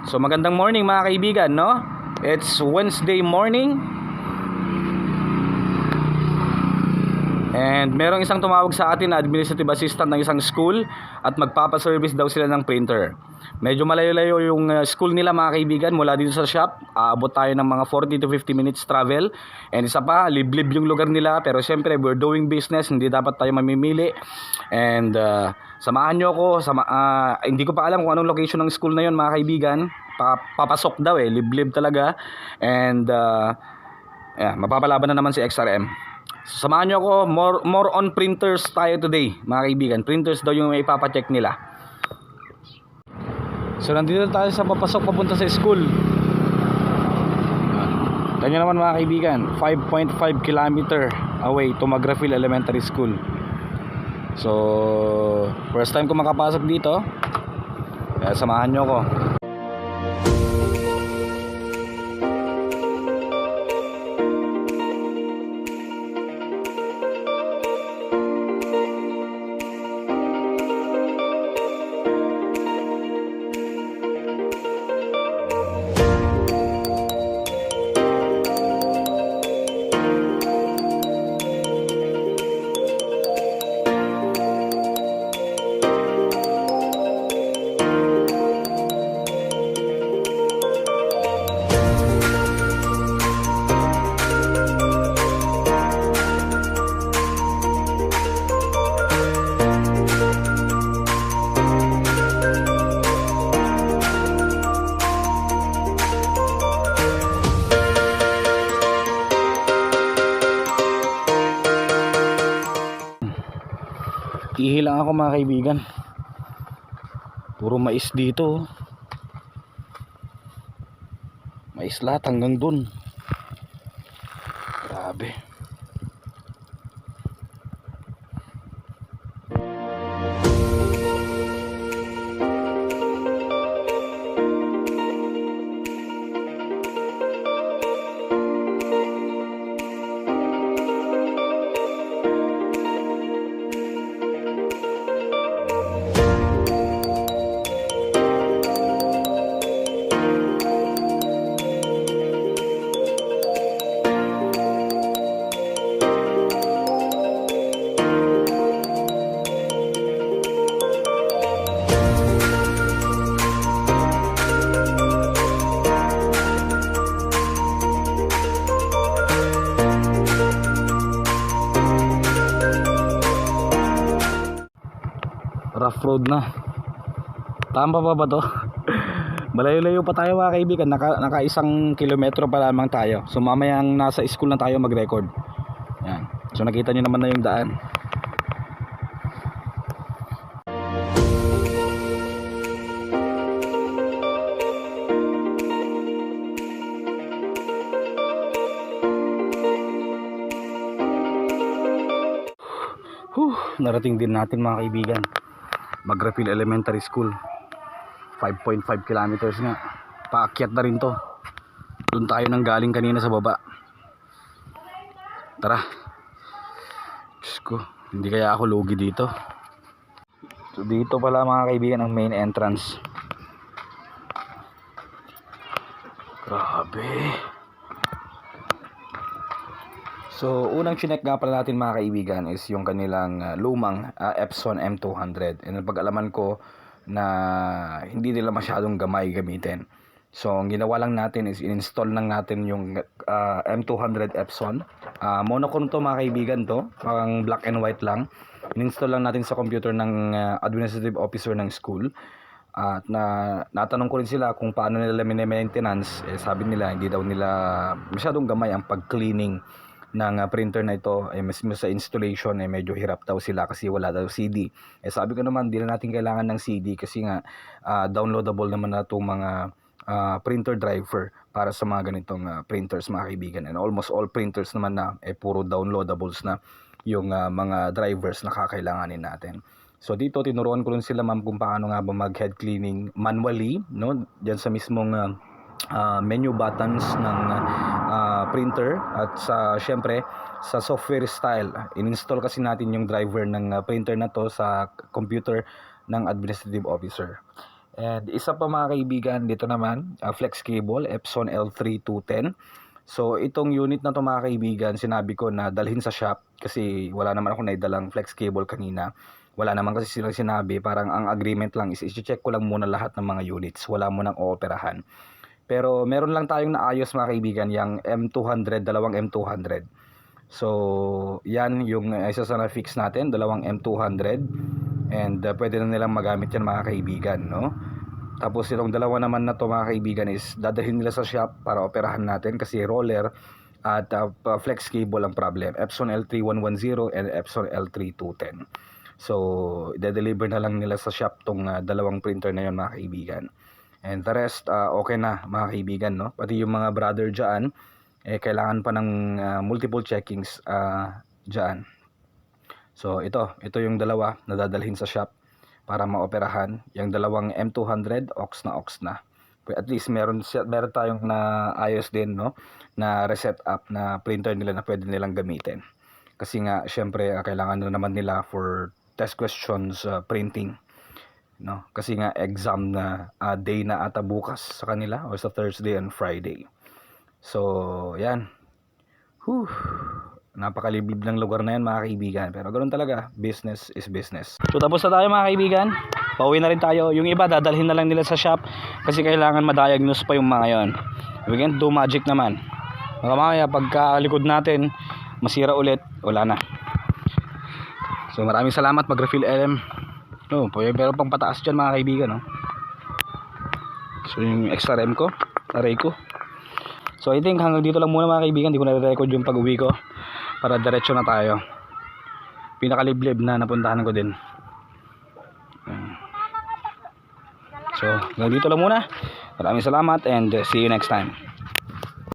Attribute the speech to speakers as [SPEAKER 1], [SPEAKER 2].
[SPEAKER 1] So magandang morning mga kaibigan, no? It's Wednesday morning. And merong isang tumawag sa atin na administrative assistant ng isang school at magpapaservice daw sila ng printer. Medyo malayo-layo yung school nila mga kaibigan mula dito sa shop. Aabot tayo ng mga 40 to 50 minutes travel. And isa pa, liblib yung lugar nila. Pero syempre, we're doing business. Hindi dapat tayo mamimili. And samahan nyo ako. Hindi ko pa alam kung anong location ng school na yun mga kaibigan. Papasok daw liblib talaga. And mapapalaban na naman si XRM. Samahan nyo ako, more on printers tayo today mga kaibigan. Printers daw yung ipapacheck nila. So nandito tayo sa papasok papunta sa school. Ganyan naman mga kaibigan, 5.5 kilometer away to Magrafil Elementary School. So first time ko makapasok dito, kaya samahan nyo ako. Ihi lang ako mga kaibigan. Puro mais dito. Mais lahat hanggang dun. Grabe. Rough road na. Tama pa ba to? Malayo-layo pa tayo mga kaibigan. Naka 1 kilometro pa lamang tayo. So mamayang nasa school na tayo mag-record. Yan. So nakita nyo naman na yung daan. Narating din natin mga kaibigan, Magrafil Elementary School. 5.5 kilometers nga. Paakyat na rin to. Doon tayo nang galing kanina sa baba. Tara. Diyos ko, hindi kaya ako lugi dito. So dito pala mga kaibigan ang main entrance. Grabe. So unang chinek nga pala natin mga kaibigan is yung kanilang lumang Epson M200. And pag-alaman ko na hindi nila masyadong gamay gamitin. So ang ginawa lang natin is in-install lang natin yung M200 Epson. Monochrome to mga kaibigan to. Parang black and white lang. In-install lang natin sa computer ng administrative officer ng school. At natanong ko rin sila kung paano nila maintenance. Sabi nila hindi daw nila masyadong gamay ang pag-cleaning ng printer na ito. Mismo sa installation medyo hirap daw sila kasi wala daw CD. Sabi ko naman di na natin kailangan ng CD kasi nga downloadable naman na itong mga printer driver para sa mga ganitong printers mga kaibigan. And almost all printers naman na puro downloadables na yung mga drivers na kakailanganin natin. So dito tinuruan ko rin sila ma'am kung paano nga ba mag-head cleaning manually, no? Diyan sa mismong menu buttons ng printer at syempre sa software style. In-install kasi natin yung driver ng printer na to sa computer ng administrative officer. And isa pa mga kaibigan, dito naman, flex cable, Epson L3210. So itong unit na to mga kaibigan, sinabi ko na dalhin sa shop kasi wala naman ako naidalang flex cable kanina. Wala naman kasi silang sinabi, parang ang agreement lang is i-check ko lang muna lahat ng mga units, wala mo nang ooperahan. Pero meron lang tayong naayos mga kaibigan, yung M200, dalawang M200. So yan yung isa sa na-fix natin, dalawang M200. And pwede na nilang magamit yan mga kaibigan, no? Tapos itong dalawa naman na to mga kaibigan is dadalhin nila sa shop para operahan natin kasi roller at flex cable ang problem. Epson L3110 and Epson L3210. So i-deliver na lang nila sa shop tong dalawang printer na yon mga kaibigan. And the rest okay na mga kaibigan, no? Pati yung mga brother dyan kailangan pa ng multiple checkings dyan. So ito yung dalawa na dadalhin sa shop para maoperahan. Yung dalawang M200 aux na. At least meron tayong naayos din, no, na reset up na printer nila na pwede nilang gamitin. Kasi nga syempre kailangan na naman nila for test questions printing, no? Kasi nga exam na day na ata bukas sa kanila or sa Thursday and Friday. So yan. Napakaliblib ng lugar na yan mga kaibigan. Pero ganoon talaga, business is business. So tapos na tayo mga kaibigan. Pauwi na rin tayo. Yung iba dadalhin na lang nila sa shop kasi kailangan ma-diagnose pa yung mga yon. We can't do magic naman. Mamaya pagkalikod natin masira ulit, wala na. So maraming salamat mag-refill LM. No, pero pang pataas dyan mga kaibigan, no? So yung extra RAM ko, array ko. So I think hanggang dito lang muna mga kaibigan. Hindi ko na-record yung pag-uwi ko para diretso na tayo. Pinakaliblib na napuntahan ko din. So hanggang dito lang muna. Maraming salamat and see you next time.